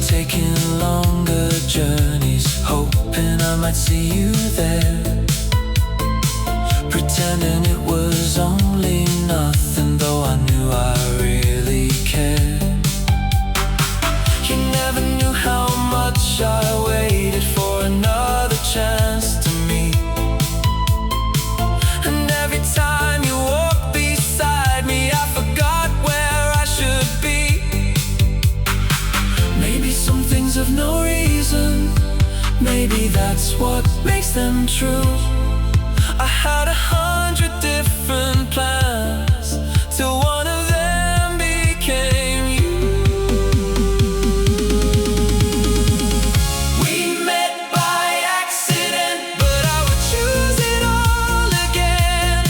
taking longer journeys, hoping I might see you there, pretending it was only nothing, though I knew I really cared. You never knew how much I waited for another chance to meet, and every time you walked beside me I forgot where I should be. Maybe some things have no reason, maybe that's what makes them true. I had 100 different plans till one of them became you. We met by accident, but I would choose it all again.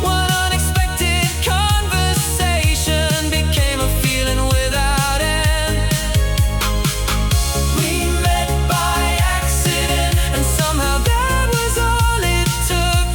One unexpected conversation became a feeling without end. We met by accident, and somehow that was all it took.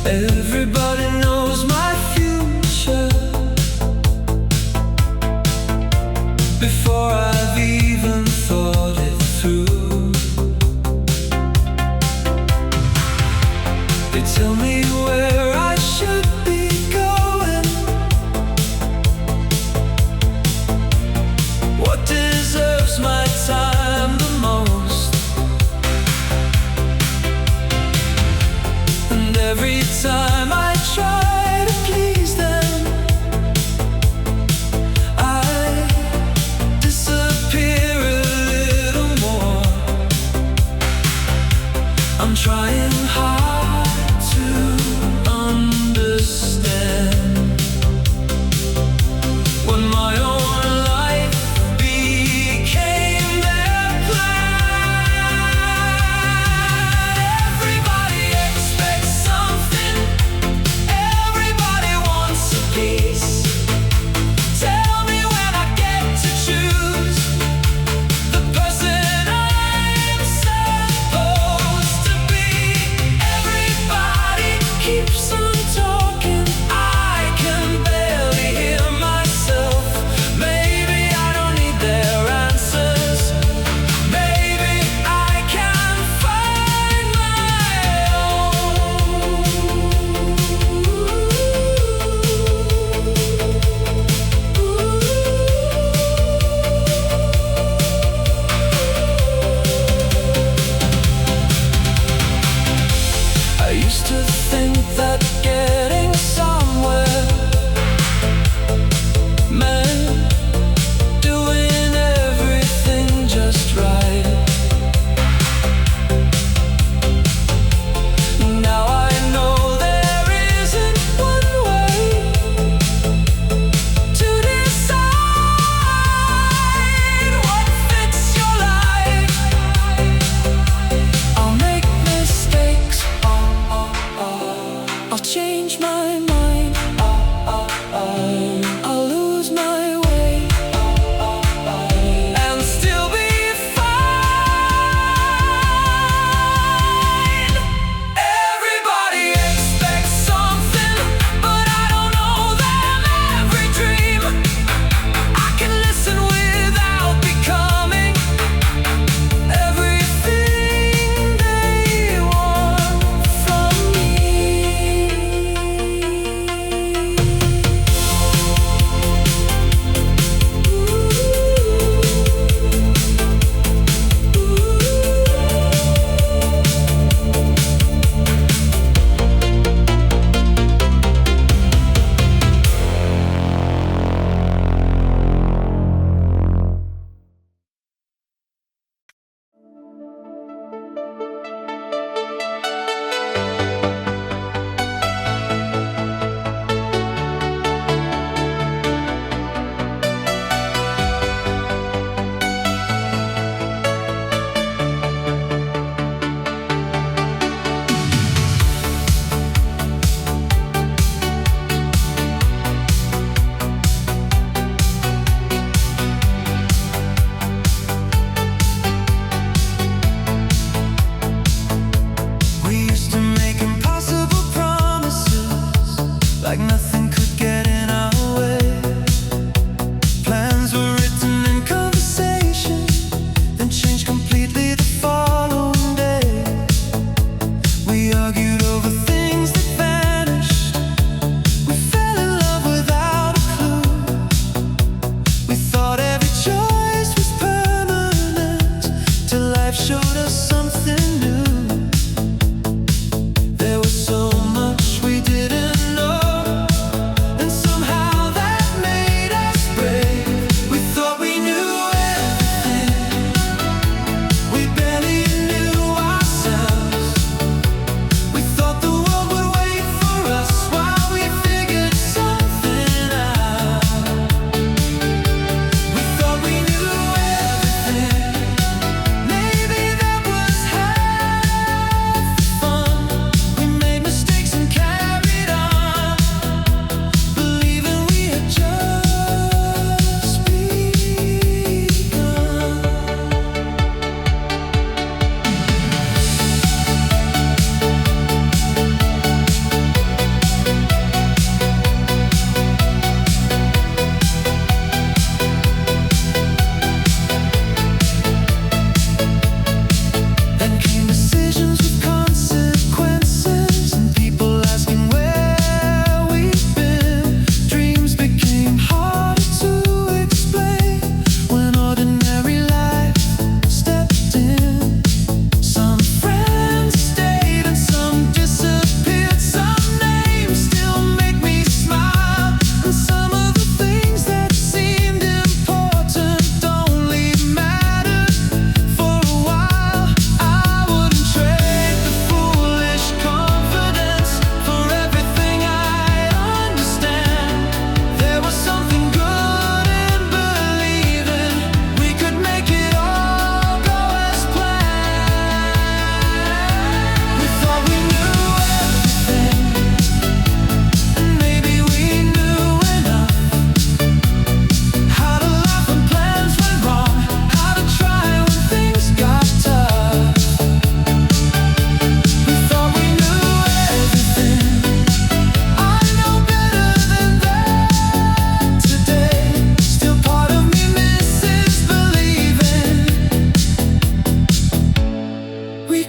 Everybody knows my future before I've even thought it through. They tell me where I should be going, what deserves my time the most. And every time I try to please them, I disappear a little more. I'm trying hard to understand when my own life became their plan. Everybody expects something, everybody wants a piece. Tell me when I get to choose the person I'm supposed to be.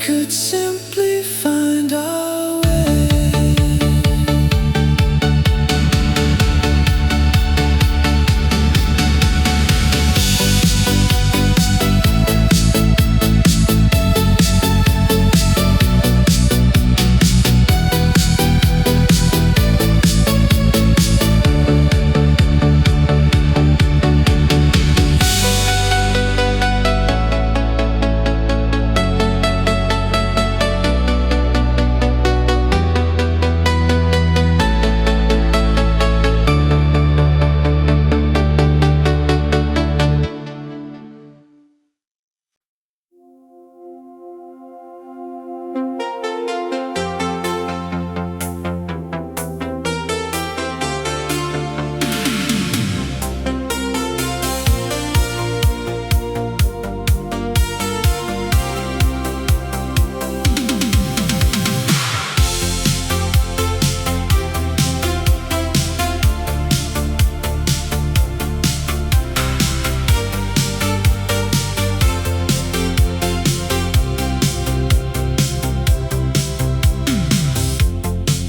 could simply find our way.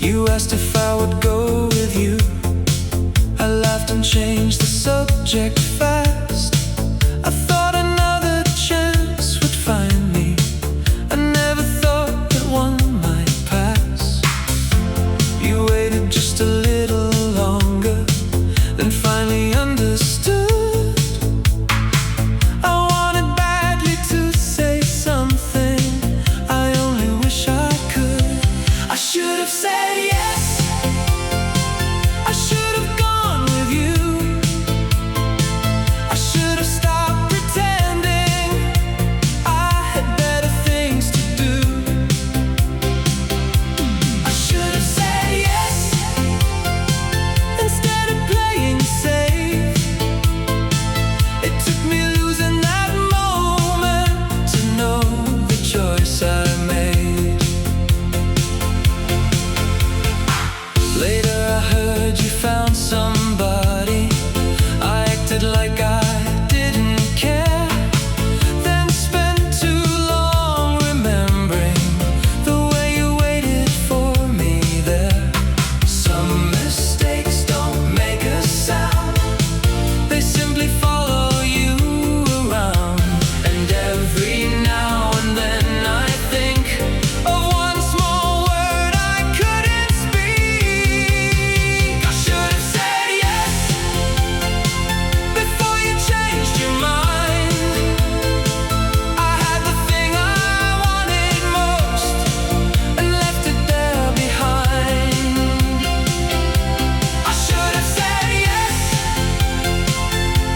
You asked if I would go with you. I laughed and changed the subject fast. I thought another chance would find me. I never thought that one might pass. You waited just a little longer, then finally understood. I wanted badly to say something, I only wish I could. I should have said yes, I should have gone with you. I should have stopped pretending I had better things to do. I should have said yes instead of playing safe. It took me losing that moment to know the choice I made. Later I heard you found somebody. I acted like I didn't care, then spent too long remembering the way you waited for me there. Some mistakes don't make a sound, they simply follow you around. And every now and then I think of one small word I couldn't speak. I should have said yes before you changed your mind. I had the thing I wanted most and left it there behind. I should have said yes,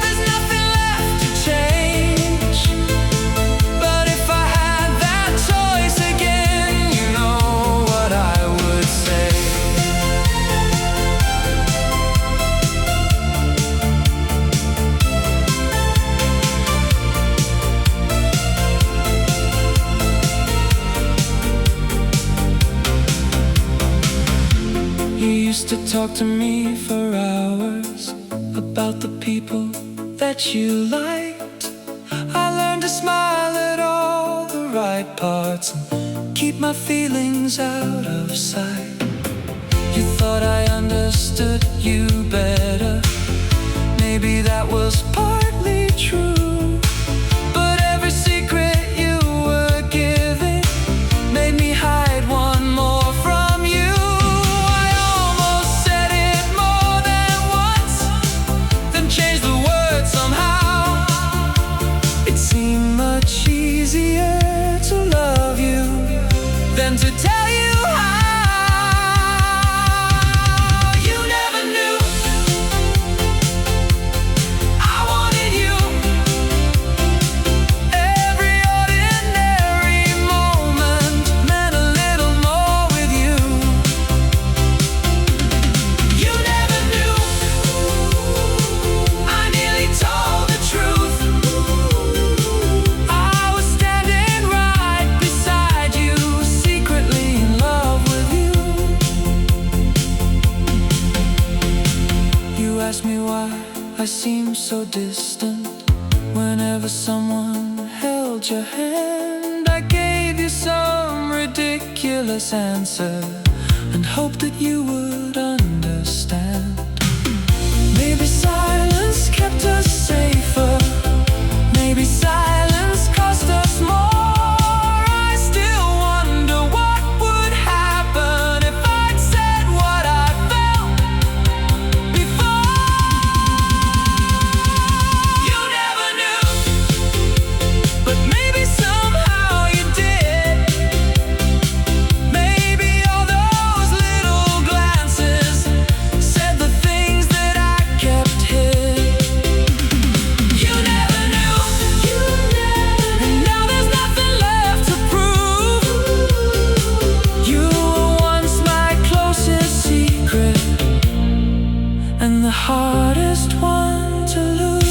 there's nothing left to change. But if I had that choice again, you know what I would say. You used to talk to me for hours about the people that you liked. I learned to smile at all the right parts and keep my feelings out of sight. You thought I understood you better. Maybe that was partly true, but every secret you were giving made me hide one more from you. I almost said it more than once, then changed the words somehow. It seemed much easier to love you than to tell you how. You never knew I wanted you. Every ordinary moment meant a little more with you. You never knew I nearly told the truth. I was standing right beside you, secretly in love with you. You asked me why I seemed so distant whenever someone held your hand. I gave you so endless answer and hope that you would understand. Maybe silence kept us safer, maybe silence cost us more. I still wonder what would happen if I'd said what I felt before. You never knew, but maybe somehow you did. Maybe all those little glances said the things that I kept hid. You never knew, and now there's nothing left to prove. You were once my closest secret, and the hardest one to lose.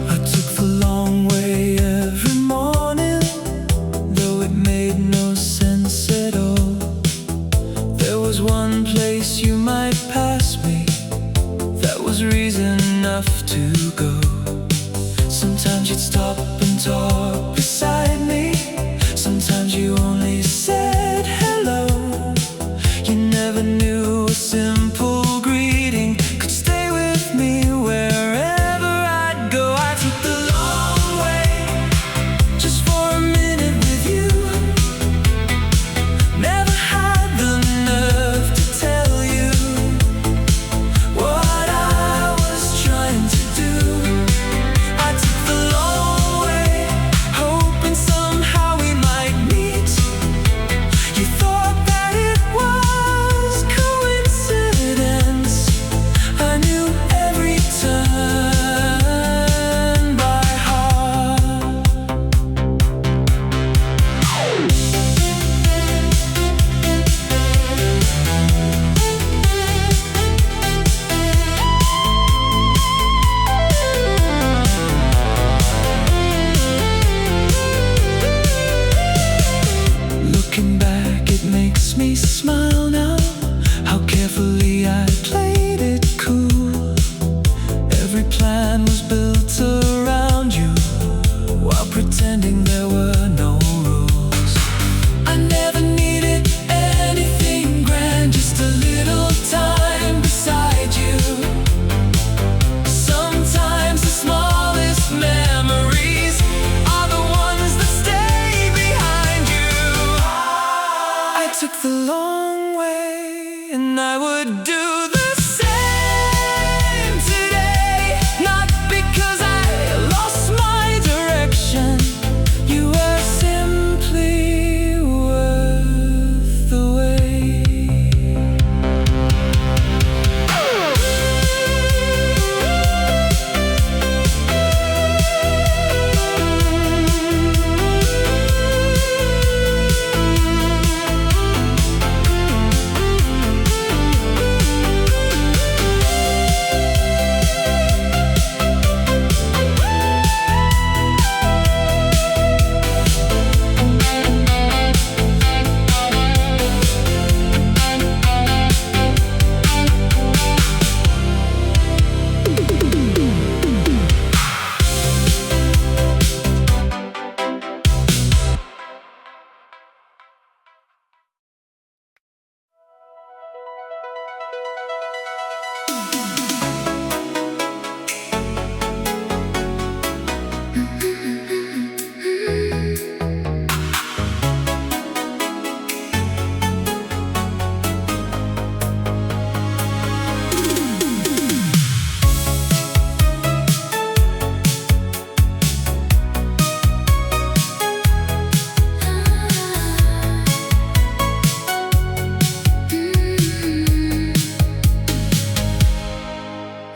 I took the long way every morning, though it made no sense at all. There was one place you might pass me, that was reason enough to go. Sometimes you'd stop and talk beside me, sometimes you only said hello. You never knew a simple greeting could stay with me wherever I'd go. I took the long way just for a minute with you. Never had the nerve to tell you what I was trying to do. I took the long way, hoping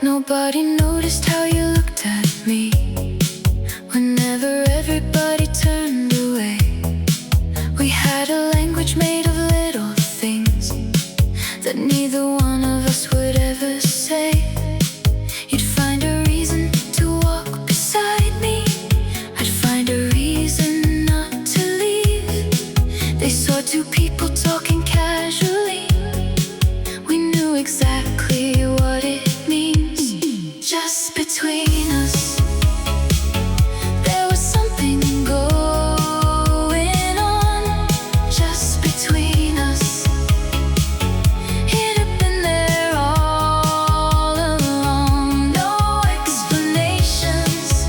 Nobody noticed how you looked at me whenever everybody turned away. We had a language made of little things that neither one of us would ever say. You'd find a reason to walk beside me, I'd find a reason not to leave. They saw two people talking casually. We knew exactly what it means. Just between us, there was something going on. Just between us, it had been there all along. No explanations,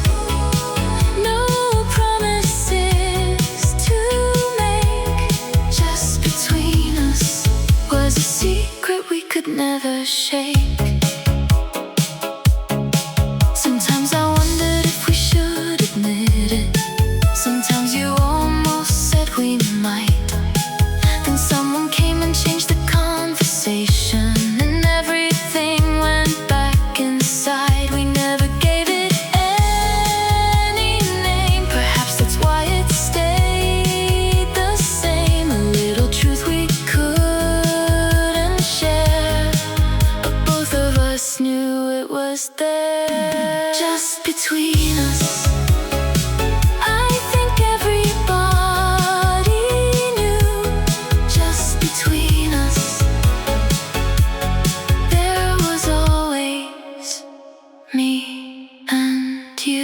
no promises to make. Just between us was a secret we could never shake. Sometimes I wondered if we should admit it. Sometimes you almost said we might. Then someone came and changed the conversation, and everything went back inside. We never gave it any name. Perhaps that's why it stayed the same. A little truth we couldn't share, but both of us knew it was there. Just between us, I think everybody knew. Just between us, there was always me and you.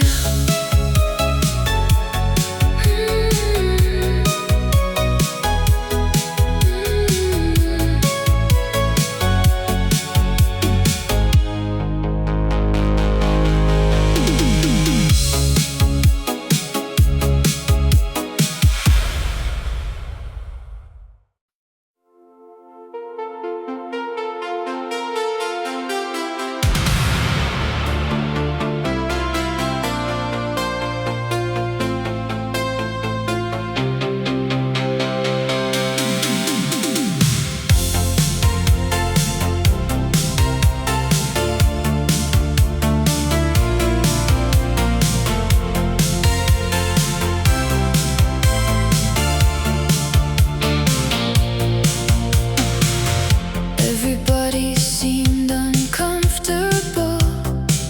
Everybody seemed uncomfortable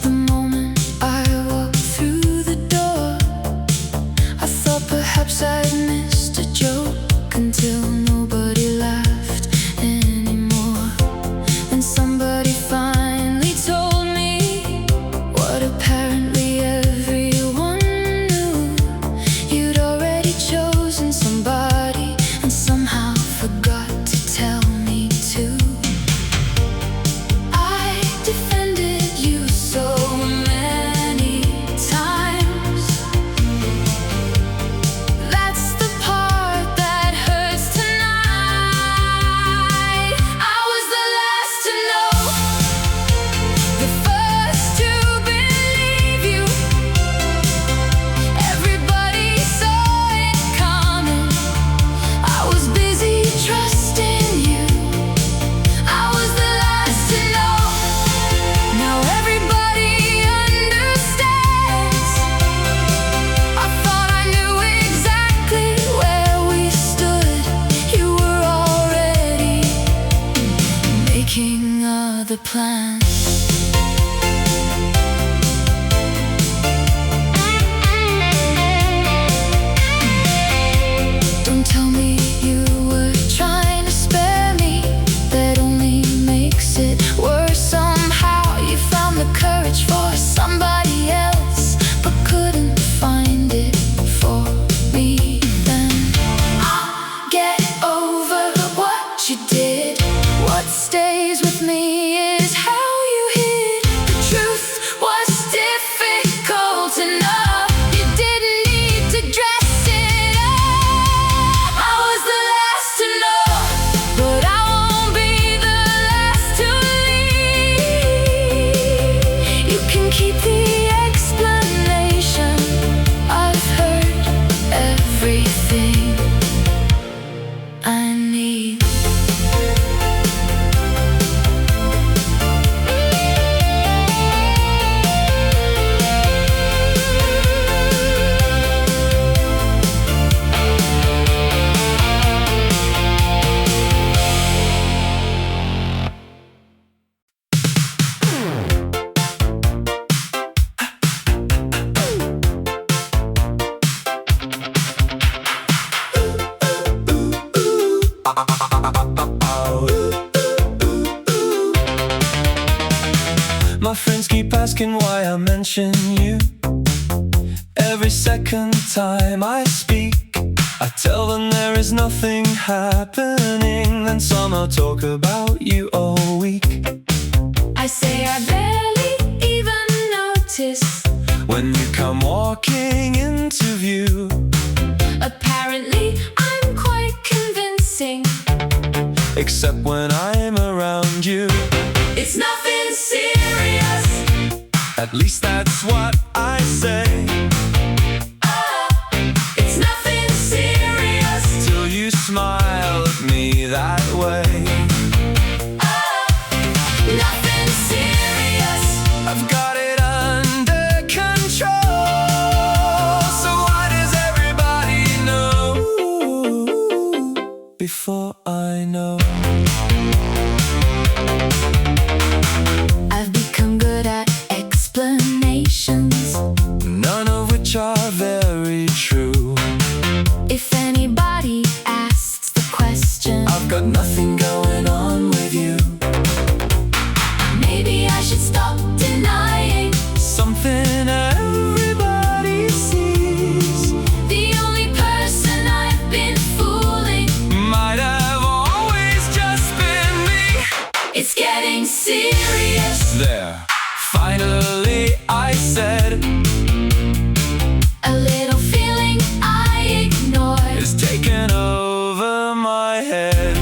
the moment I walked through the door. I thought perhaps I'd missed a joke until nobody laughed anymore. Then somebody finally told me what apparently everyone knew. You'd already chosen somebody and somehow forgot to tell me too. I defended you so many times. That's the part that hurts tonight. I was the last to know, the first to believe you. Everybody saw it coming. I was busy trusting you. I was the last to know. Now everybody understands. I thought I knew exactly where we stood. You were already making other plans. Don't tell me you were trying to spare me. That only makes it worse. Somehow you found the courage for somebody else, but couldn't find it for me. Then I'll get over what you did. What stays with me is how you hid. The truth was difficult enough. You didn't need to dress it up. I was the last to know, but I won't be the last to leave. You can keep the explanation. I've heard everything I need. friends keep asking why I mention you. Every second time I speak, I tell them there is nothing happening. Then somehow talk about you all week. I say I barely even notice when you come walking into view. Apparently I'm quite convincing, except when I'm around you. It's nothing serious, at least that's what I say. It's nothing serious, till you smile at me that way. Nothing serious, I've got it under control. So why does everybody know before I know? I've become good at explanations, none of which are very true. If anybody asks the question, I've got nothing going on with you. Maybe I should stop denying something everybody sees. the only person I've been fooling might have always just been me. It's getting serious. There, finally I said, a little feeling I ignored is taking over my head.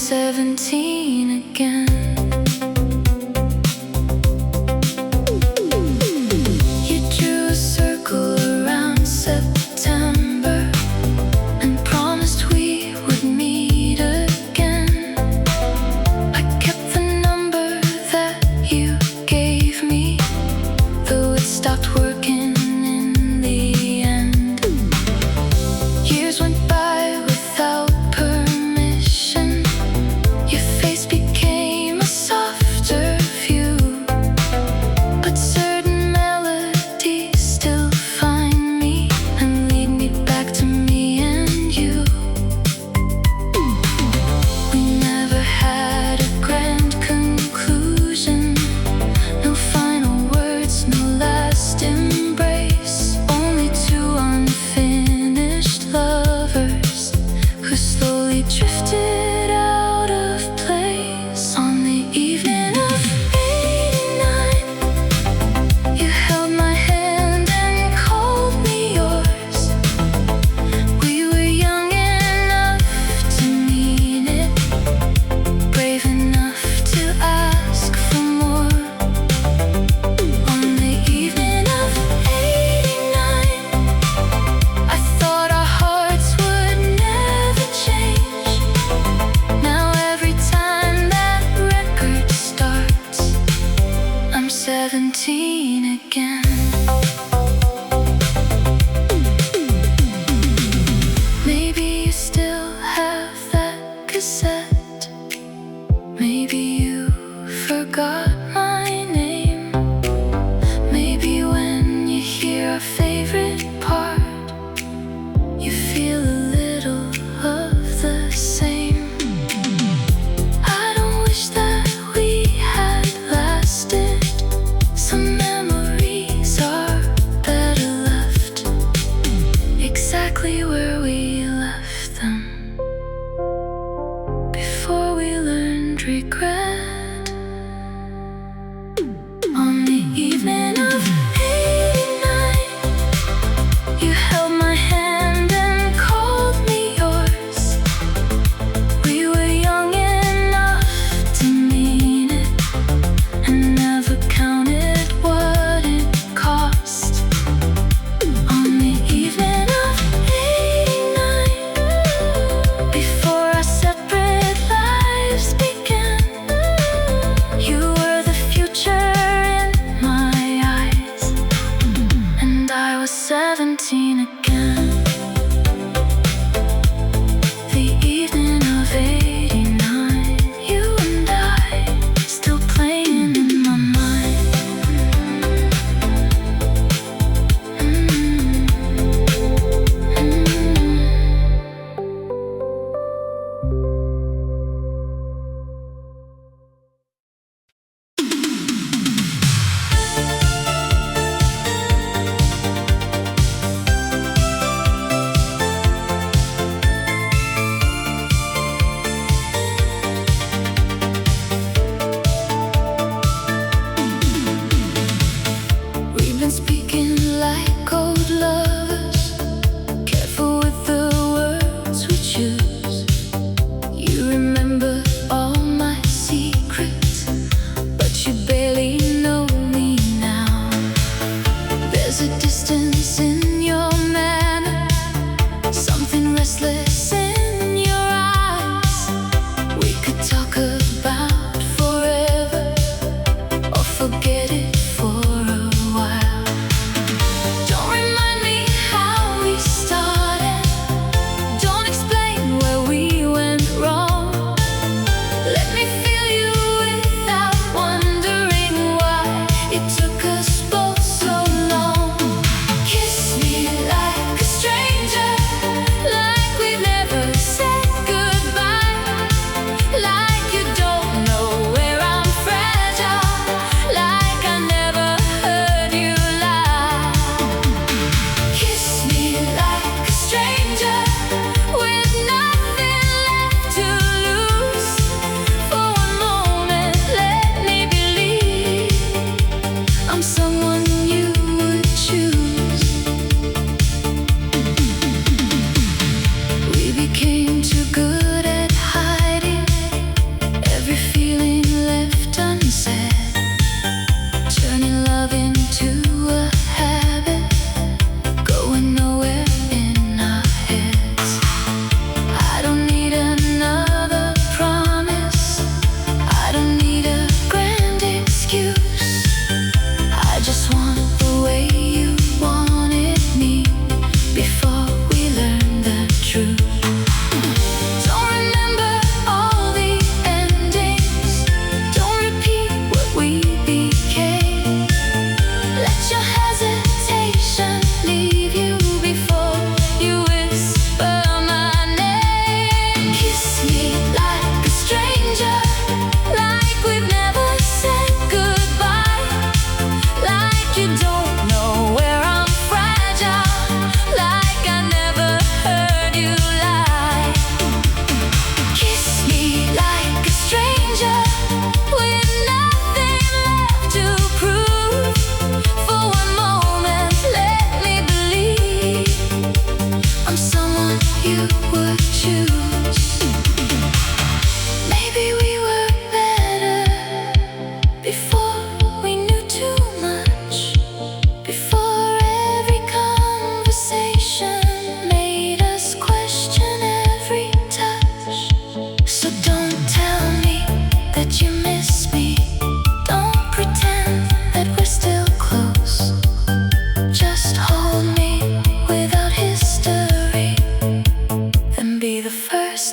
17 again. You drew a circle around September and promised we would meet again. I kept the number that you gave me, though it stopped working in the end. Years went by without permission. Your face became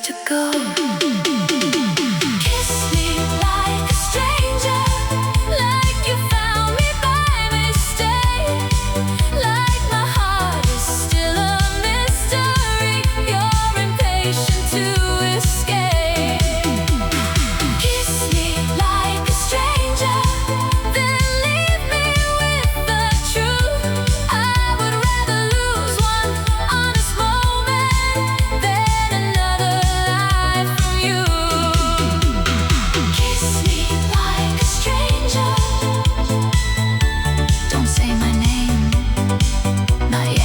to go. Kiss me like a stranger, like you found me by mistake, like my heart is still a mystery. You're impatient to escape. Kiss me like a stranger, then leave me with the truth. I would rather lose one honest moment than another life from you. Kiss me like a stranger. Don't say my name, not yet.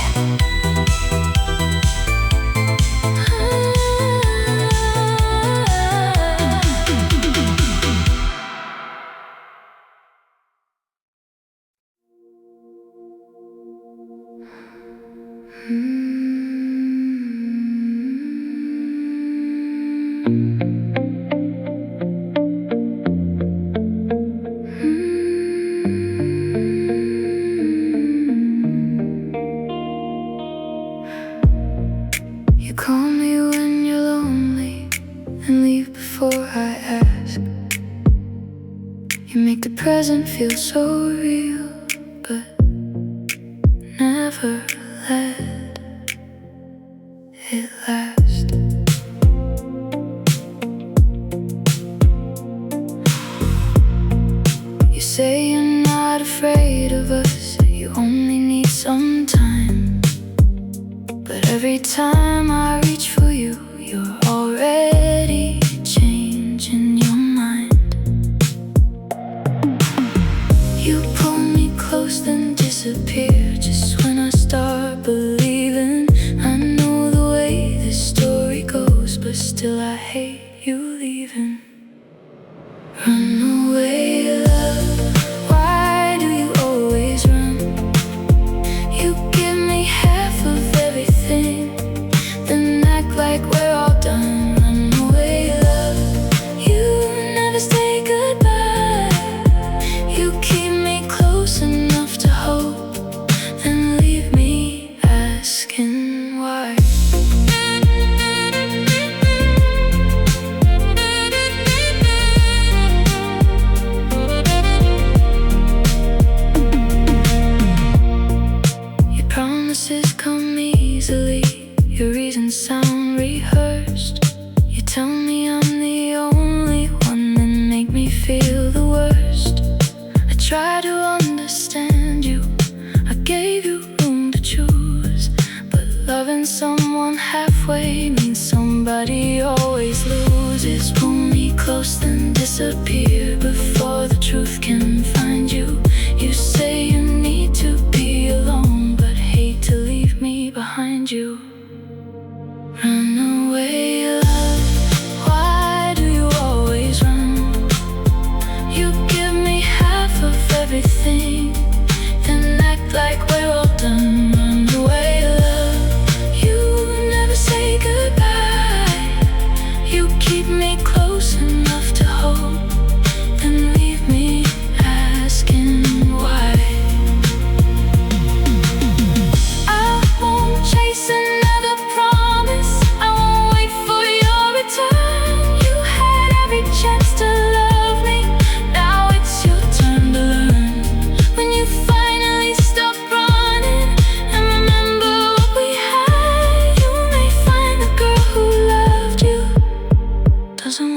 You call me when you're lonely and leave before I ask. You make the present feel so real, but never let it last. You say you're not afraid of us, you only need some time. But every time I reach for you, you're already changing your mind. You pull me close then disappear just when I start believing. I know the way this story goes, but still I hate you leaving. Run away, love, why do you always run? You give me half of everything, then act like we're all done. Run away, love, you never say goodbye. You keep me close enough to hope, then leave me asking why. Your promises come easily, your reasons sound rehearsed. You tell me I'm the only one and make me feel the worst. I try to understand you, I gave you room to choose, but loving someone halfway means somebody always loses. Pull me close then disappear before the truth can find you. You say you need to be alone, but hate to leave me behind you. Run away, love, why do you always run? You give me half of everything, then act like we're all done. Run away, love, you never say goodbye. You keep me close enough to hope, then leave me asking why. I won't chase another promise, I won't wait for your return. You had every chance to love me, now it's your turn to learn. When you finally stop running and remember what we had, you may find the girl who loved you doesn't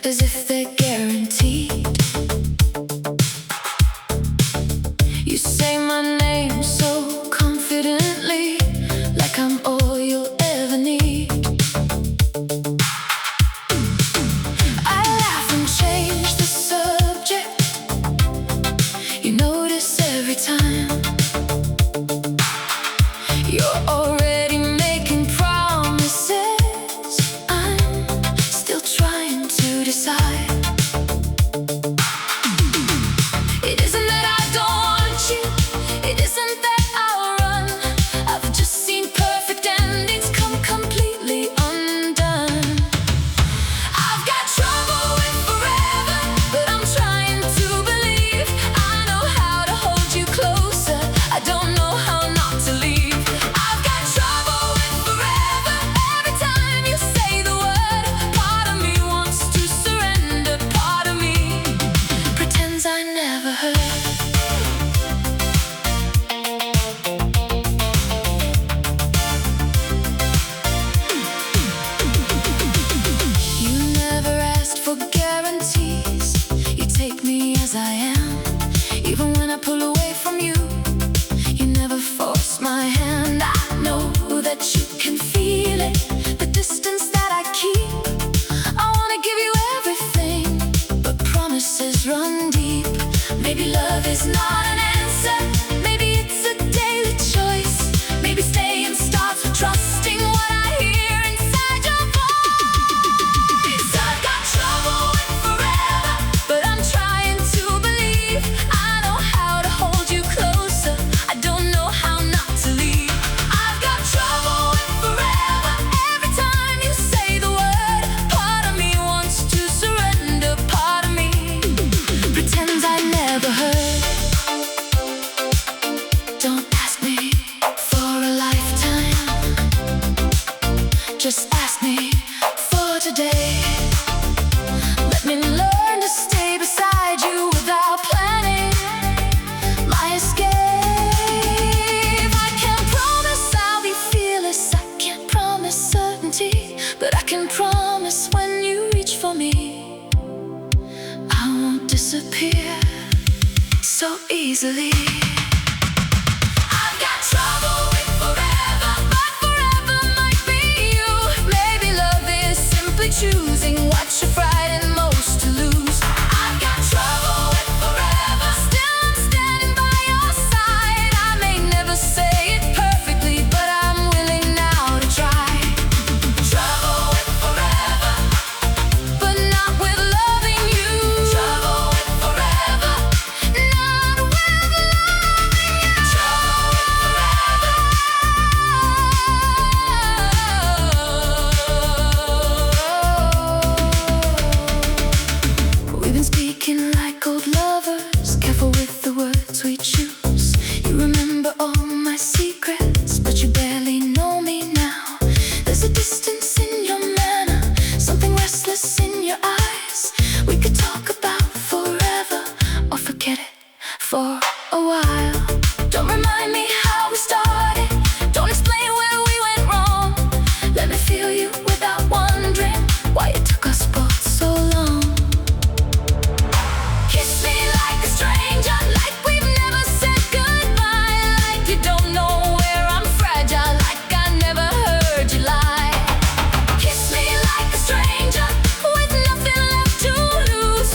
as if they're guaranteed. You say my name so confidently, like I'm all you'll ever need. I laugh and change the subject. You notice every time. You're already making promises. I'm still trying to decide. It isn't that I don't want you, it isn't that I'll run. I've just seen perfect endings come completely undone. I've got trouble with forever, but I'm trying to believe. I know how to hold you closer, I don't know how not to leave. I've got trouble with forever. Every time you say the word, part of me wants to surrender. Part of me pretends I never heard. You never asked for guarantees. You take me as I am. Even when I pull away from you, you never force my hand. I know that you can feel it, the distance that I keep. I wanna give you everything, but promises run deep. Maybe love is not an answer, maybe it's a daily choice. Maybe staying starts with trusting what I hear inside your voice. I've got trouble with forever, but I'm trying to believe. I know how to hold you closer, I don't know how not to leave. I've got trouble with forever. Every time you say the word, part of me wants to surrender. Part of me pretends I never heard. Don't ask me for a lifetime, just ask me for today. Let me learn to stay beside you without planning my escape. I can't promise I'll be fearless, I can't promise certainty, but I can promise when you reach for me, I won't disappear so easily. I've got trouble with forever, but forever might be you. Maybe love is simply choosing what you're frightened most to lose. I've got trouble with forever, still I'm standing by your side. I may never say it perfectly, but I'm willing now to try. Trouble with forever, but not with loving you. Trouble with forever, not with loving you. Trouble with forever. We've been speaking like old lovers, careful with the words we choose. You remember all my secrets, but you barely know me now. There's a distance in your manner, something restless in your eyes. We could talk about forever, or forget it for a while. Don't remind me how we started, don't explain where we went wrong. Let me feel you without wondering why it took us both so long. Kiss me like a stranger, like we've never said goodbye. Like you don't know where I'm fragile, like I never heard you lie. Kiss me like a stranger, with nothing left to lose.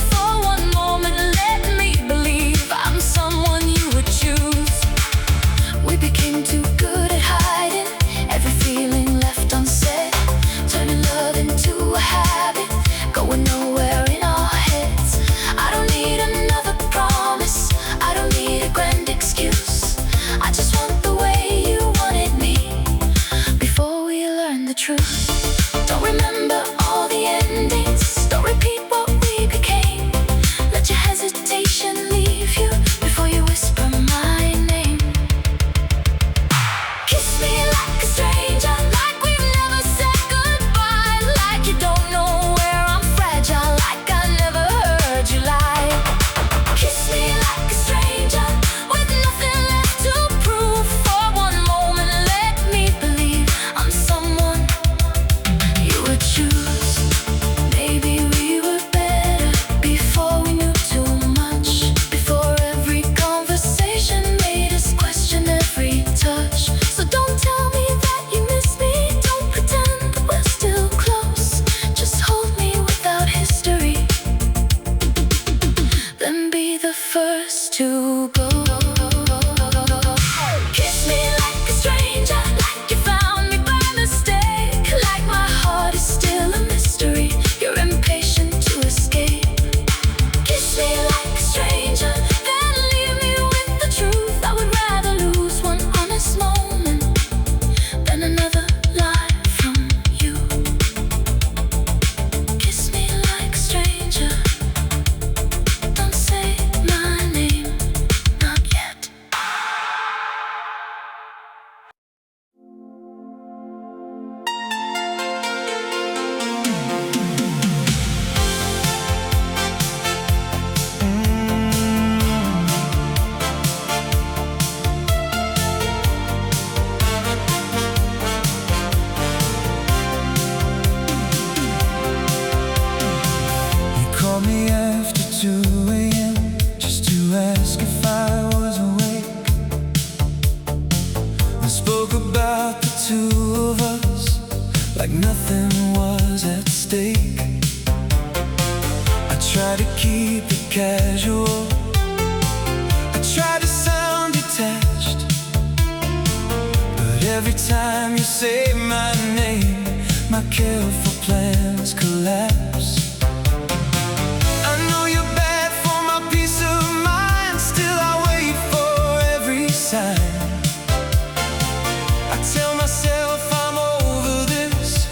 to go. Kiss me like a stranger, like you found me by mistake, like my heart is still a mystery, you're impatient to escape. Kiss me like a stranger, then leave me with the truth. I would rather lose one honest moment than another lie from you. Kiss me like a stranger, don't say my name, not yet. You called me after 2 a.m. just to ask if I was awake, and spoke about the two of us like nothing was at stake. I tried to keep it casual, I tried to sound detached, but every time you say my name, my careful plans collapse. I know you're bad for my peace of mind, still I wait for every sign. I tell myself I'm over this,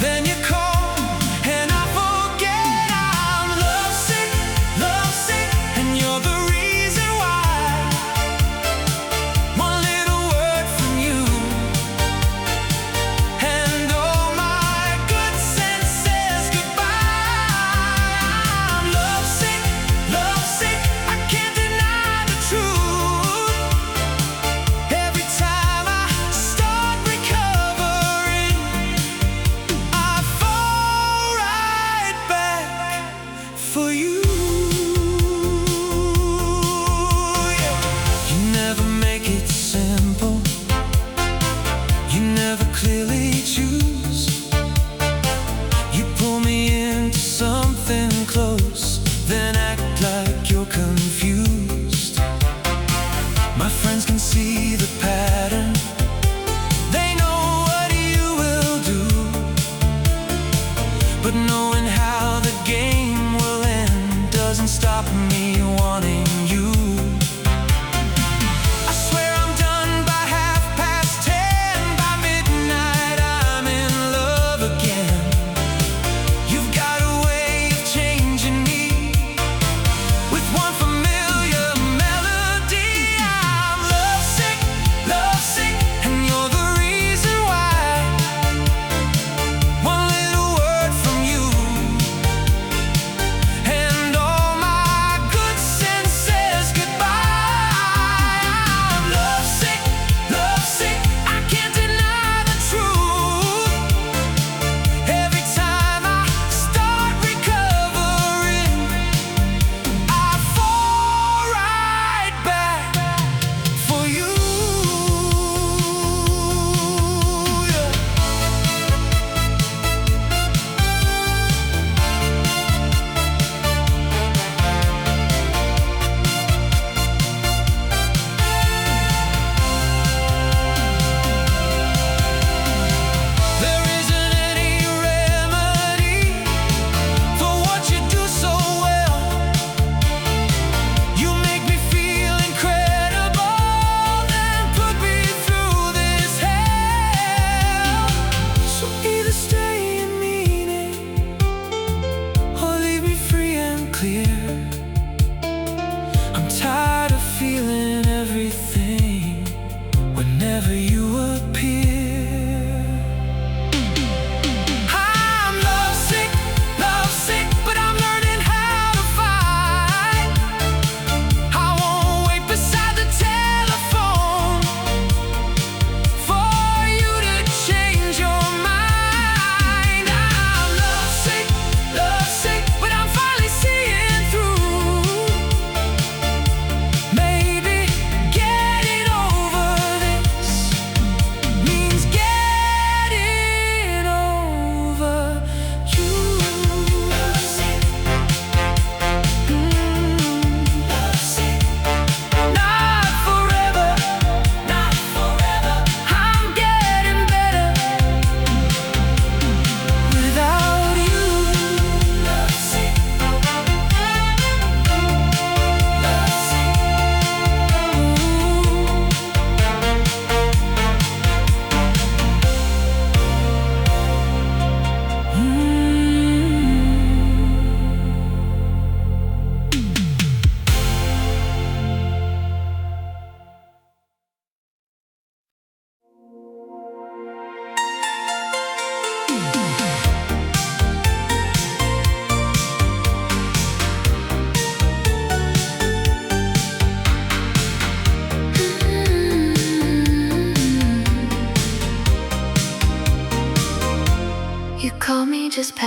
then you call and I forget I'm lovesick, and you're the reason why. One little word from you, and all my good sense says goodbye. I'm lovesick, I can't deny the truth. Every time I start recovering, I fall right back for you. Yeah. You never make it simple, you never clearly choose. You pull me into something close, then act like you're confused. My friends can see the pattern, they know what you will do, but knowing how the game will end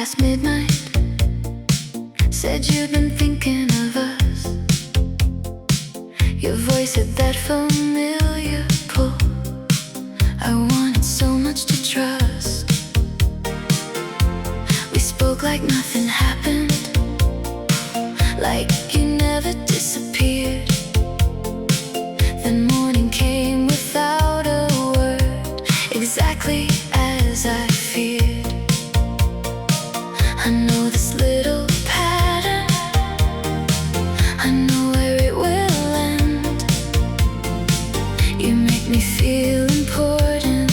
past midnight. Said you'd been thinking of us. Your voice had that familiar pull. I wanted so much to trust. We spoke like nothing happened, like you never disappeared. Then morning came without a word, exactly as I feared. I know this little pattern, I know where it will end. You make me feel important,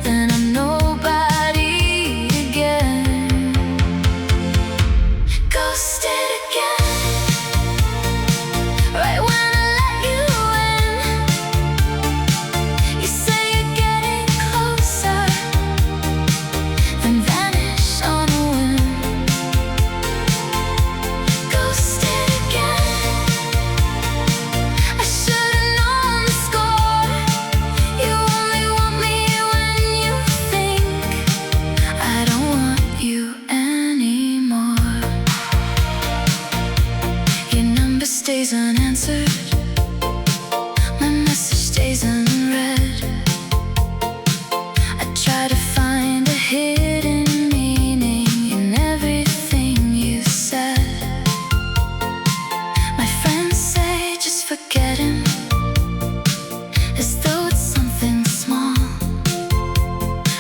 then I'm nobody again. Ghosted again, right when I let you in. You say you're getting closer, then vanish on a whim. Ghosted again, I should've known the score. You only want me when you think I don't want you anymore. Your number stays unanswered, my message stays unread. I try to find a hidden meaning in everything you said. My friends say just forget him, as though it's something small.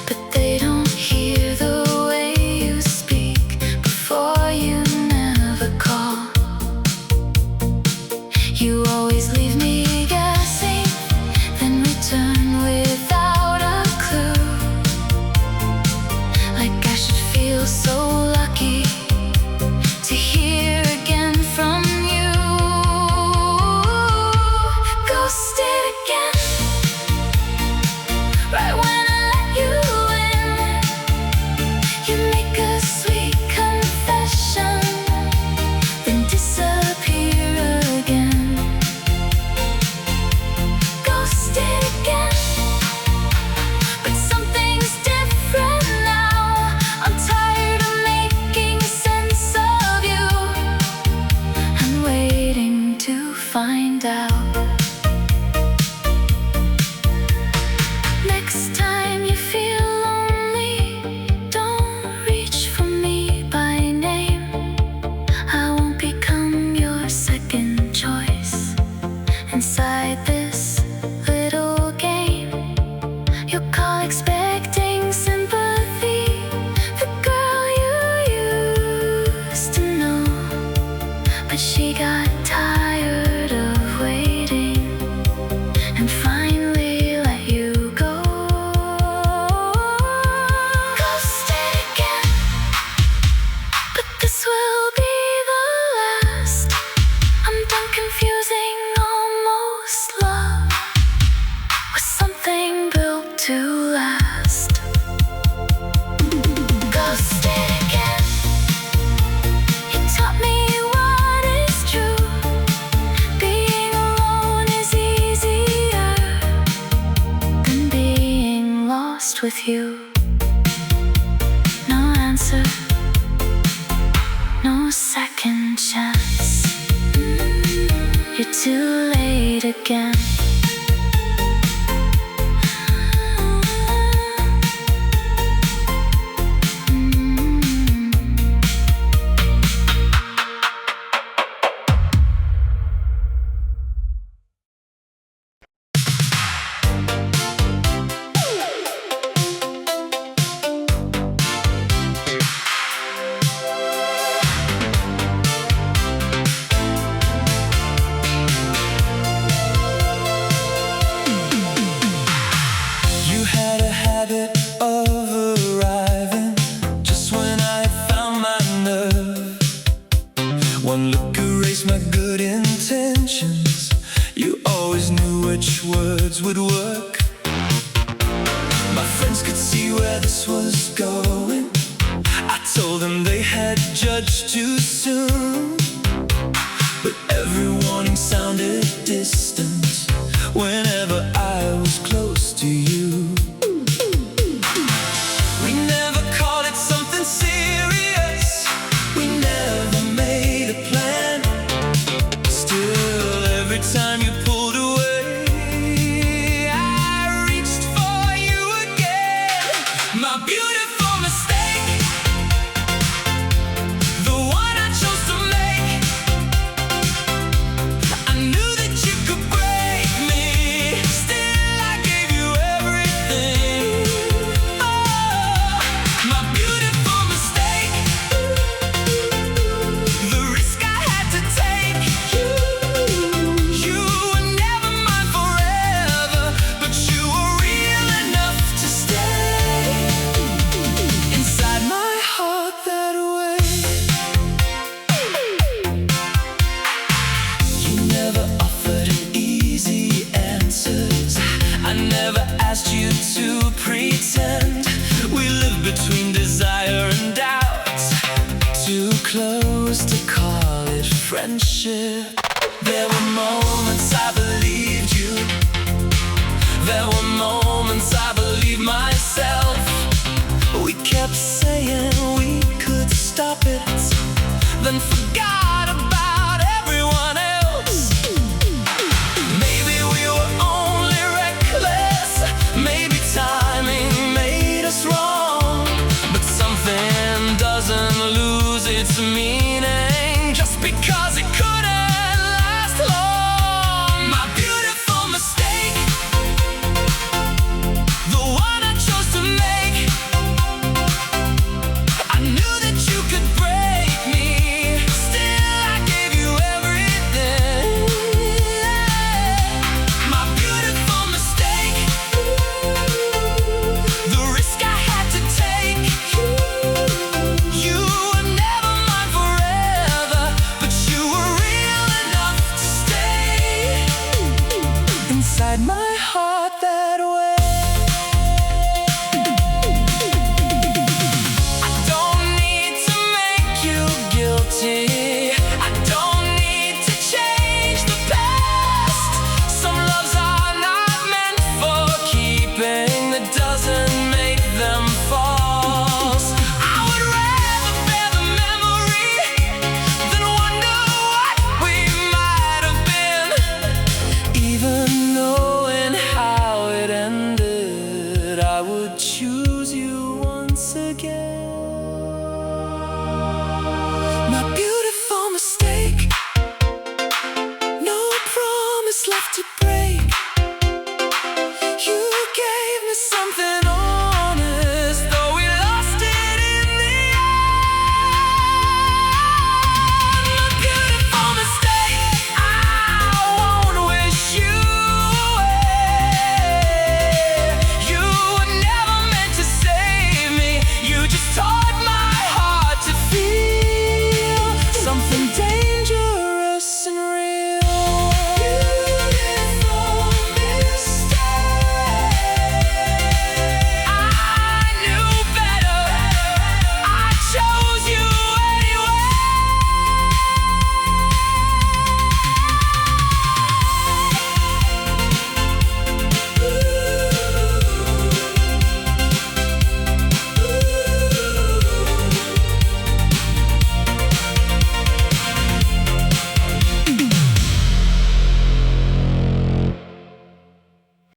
But they don't hear the way you speak before you never call. You always leave me guessing, then return without a clue. Like I should feel so lucky to hear again from you. Ghosted again, right when I let you in. You make a sweet confession, then disappear again. Ghosted again, but something's different now. I'm tired of making sense of you and waiting to find out. Next time you feel lonely, don't reach for me by name. I won't become your second choice. Inside this little game, you'll call expecting sympathy. The girl you used to know, but she got tired of waiting and finally let you go. Ghosted again, but this will be the last. I'm done confusing almost love with something built to last. Ghosted again, you taught me what is true. Being alone is easier than being lost with you. No answer, no second chance. You're too late again. You had a habit of arriving just when I had found my nerve. One look erased my good intentions. You always knew which words would work. My friends could see where this was going. I told them they had judged too soon, but every warning sounded distant whenever I was close to you. We never called it something serious. friendship. There were moments I believed you. There were moments I believed myself. We kept saying we could stop it, then forgot